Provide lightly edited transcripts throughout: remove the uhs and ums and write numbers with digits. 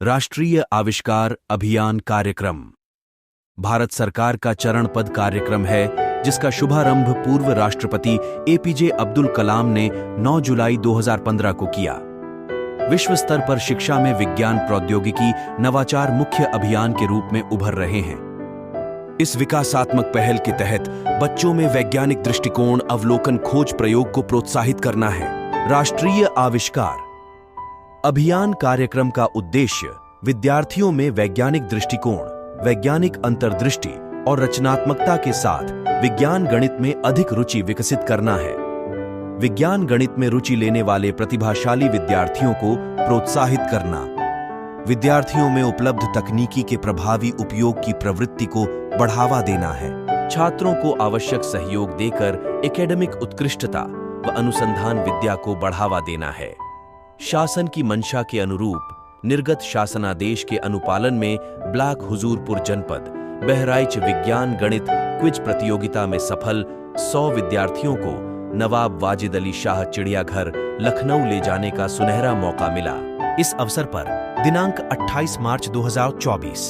राष्ट्रीय आविष्कार अभियान कार्यक्रम भारत सरकार का चरणबद्ध कार्यक्रम है जिसका शुभारंभ पूर्व राष्ट्रपति एपीजे अब्दुल कलाम ने 9 जुलाई 2015 को किया। विश्व स्तर पर शिक्षा में विज्ञान प्रौद्योगिकी नवाचार मुख्य अभियान के रूप में उभर रहे हैं। इस विकासात्मक पहल के तहत बच्चों में वैज्ञानिक दृष्टिकोण, अवलोकन, खोज, प्रयोग को प्रोत्साहित करना है। राष्ट्रीय आविष्कार अभियान कार्यक्रम का उद्देश्य विद्यार्थियों में वैज्ञानिक दृष्टिकोण, वैज्ञानिक अंतर्दृष्टि और रचनात्मकता के साथ विज्ञान गणित में अधिक रुचि विकसित करना है। विज्ञान गणित में रुचि लेने वाले प्रतिभाशाली विद्यार्थियों को प्रोत्साहित करना, विद्यार्थियों में उपलब्ध तकनीकी के प्रभावी उपयोग की प्रवृत्ति को बढ़ावा देना है। छात्रों को आवश्यक सहयोग देकर एकेडमिक उत्कृष्टता व अनुसंधान विद्या को बढ़ावा देना है। शासन की मंशा के अनुरूप निर्गत शासनादेश के अनुपालन में ब्लॉक हुजूरपुर जनपद बहराइच विज्ञान गणित क्विज प्रतियोगिता में सफल 100 विद्यार्थियों को नवाब वाजिद अली शाह चिड़ियाघर लखनऊ ले जाने का सुनहरा मौका मिला। इस अवसर पर दिनांक 28 मार्च 2024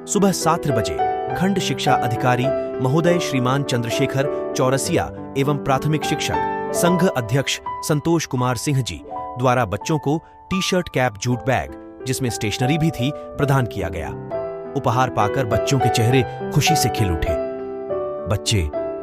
सुबह 7 बजे खंड शिक्षा अधिकारी महोदय श्रीमान चंद्रशेखर चौरसिया एवं प्राथमिक शिक्षक संघ अध्यक्ष संतोष कुमार सिंह जी द्वारा बच्चों को T shirt, cap, jute bag जिसमें स्टेशनरी भी थी प्रदान किया गया। उपहार पाकर बच्चों के चेहरे खुशी से खिल उठे। बच्चे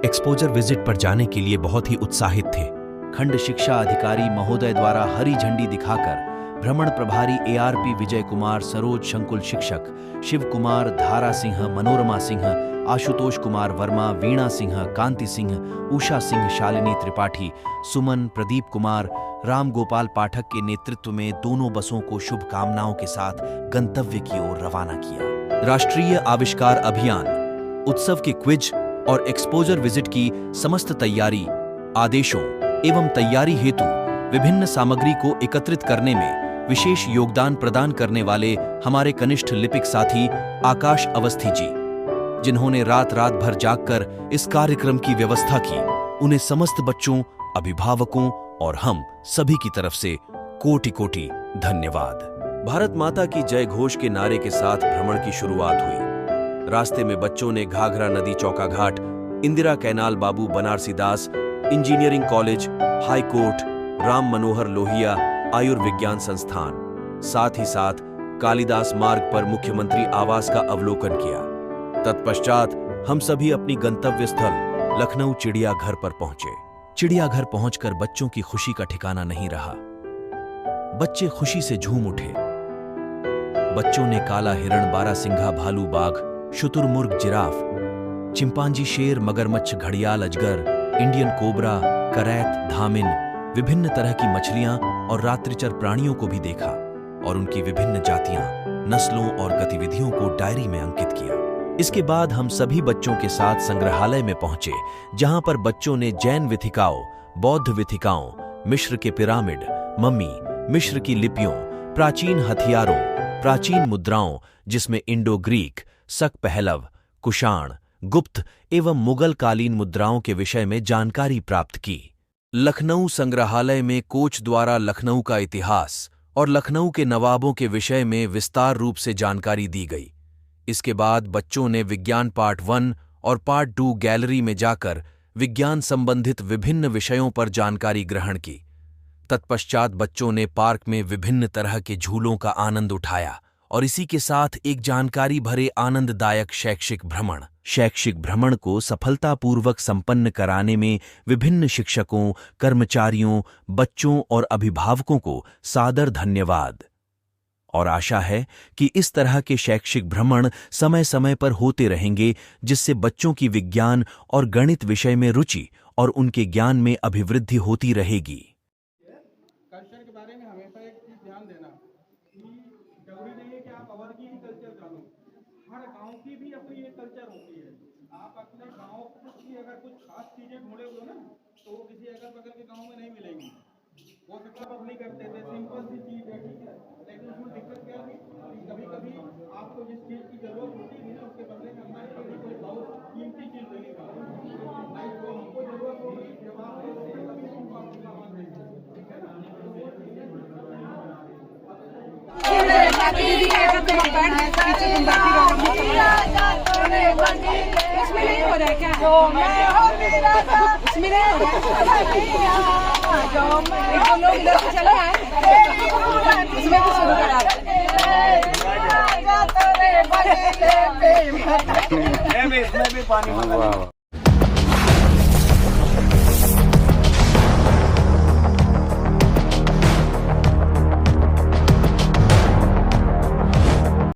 एक्सपोजर विजिट पर जाने के लिए बहुत ही उत्साहित थे। खंड शिक्षा अधिकारी महोदय द्वारा हरी झंडी दिखाकर भ्रमण प्रभारी एआरपी विजय कुमार, सरोज शंकुल शिक्षक, शिव कुमार, धारा सिंह, मनोरमा सिंह, आशुतोष कुमार वर्मा, वीणा सिंह, कांति सिंह, उषा सिंह, शालिनी त्रिपाठी, सुमन, प्रदीप कुमार, राम गोपाल पाठक के नेतृत्व में दोनों बसों को शुभकामनाओं के साथ गंतव्य की ओर रवाना किया। राष्ट्रीय आविष्कार अभियान उत्सव के क्विज और एक्सपोजर विजिट की समस्त तैयारी, आदेशों एवं तैयारी हेतु विभिन्न सामग्री को एकत्रित करने में विशेष योगदान प्रदान करने वाले हमारे कनिष्ठ लिपिक साथी आकाश अवस्थी जी, जिन्होंने रात भर जागकर इस कार्यक्रम की व्यवस्था की, उन्हें समस्त बच्चों, अभिभावकों और हम सभी की तरफ से कोटि कोटि धन्यवाद। भारत माता की जय घोष के नारे के साथ भ्रमण की शुरुआत हुई। रास्ते में बच्चों ने घाघरा नदी Chauka Ghat, Indira canal, Babu Banarasi Das engineering college, High Court, Ram Manohar Lohia आयुर्विज्ञान संस्थान, साथ ही साथ कालिदास मार्ग पर मुख्यमंत्री आवास का अवलोकन किया। तत्पश्चात हम सभी अपनी गंतव्य स्थल लखनऊ चिड़ियाघर पर पहुंचे। चिड़ियाघर पहुंचकर बच्चों की खुशी का ठिकाना नहीं रहा। बच्चे खुशी से झूम उठे। बच्चों ने काला हिरण, बारहसिंघा, भालू, बाघ, शुतुरमुर्ग, जिराफ, चिंपांजी, शेर, मगरमच्छ, घड़ियाल, अजगर, इंडियन कोबरा, करैत, धामिन, विभिन्न तरह की मछलियां और रात्रिचर प्राणियों को भी देखा और उनकी विभिन्न जातियां, नस्लों और गतिविधियों को डायरी में अंकित किया। इसके बाद हम सभी बच्चों के साथ संग्रहालय में पहुंचे, जहां पर बच्चों ने जैन विथिकाओं, बौद्ध विथिकाओं, मिस्र के पिरामिड, मम्मी, मिस्र की लिपियों, प्राचीन हथियारों, प्राचीन मुद्राओं जिसमें इंडो ग्रीक, शक पहलव, कुषाण, गुप्त एवं मुगल कालीन मुद्राओं के विषय में जानकारी प्राप्त की। लखनऊ संग्रहालय में कोच द्वारा लखनऊ का इतिहास और लखनऊ के नवाबों के विषय में विस्तार रूप से जानकारी दी गई। इसके बाद बच्चों ने विज्ञान पार्ट 1 और पार्ट 2 गैलरी में जाकर विज्ञान संबंधित विभिन्न विषयों पर जानकारी ग्रहण की। तत्पश्चात बच्चों ने पार्क में विभिन्न तरह के झूलों का आनंद उठाया और इसी के साथ एक जानकारी भरे आनंददायक शैक्षिक भ्रमण को सफलतापूर्वक संपन्न कराने में विभिन्न शिक्षकों, कर्मचारियों, बच्चों और अभिभावकों को सादर धन्यवाद। और आशा है कि इस तरह के शैक्षिक भ्रमण समय समय पर होते रहेंगे, जिससे बच्चों की विज्ञान और गणित विषय में रुचि और उनके ज्ञान में अभिवृद्धि होती रहेगी। कल्चर के बारे में हमेशा एक चीज ध्यान देना कि जरूरी नहीं है कि आप और की ही कल्चर जानो। हर गांव की भी अपनी एक कल्चर होती है। आप अपने गांव की अगर कुछ खास चीजें ढूंढे हो ना, तो वो किसी अगल बगल के गांव में नहीं मिलेंगी। वो सब अपनी करते थे, सिंपल सी चीज है, ठीक है, लेकिन उसमें दिक्कत क्या थी कि कभी कभी आपको जिस चीज की जरूरत होती थी ना, उसके बदले में हमारे लिए कोई बहुत कीमती चीज नहीं था। नहीं तो हमको जरूरत होगी, जब आप कभी हमको आपको सामान देंगे, ठीक है ना। जो मैं हो मेरा था इसमें जो मैं लोग इधर से चले आए इसमें भी शुरू करा इसमें भी पानी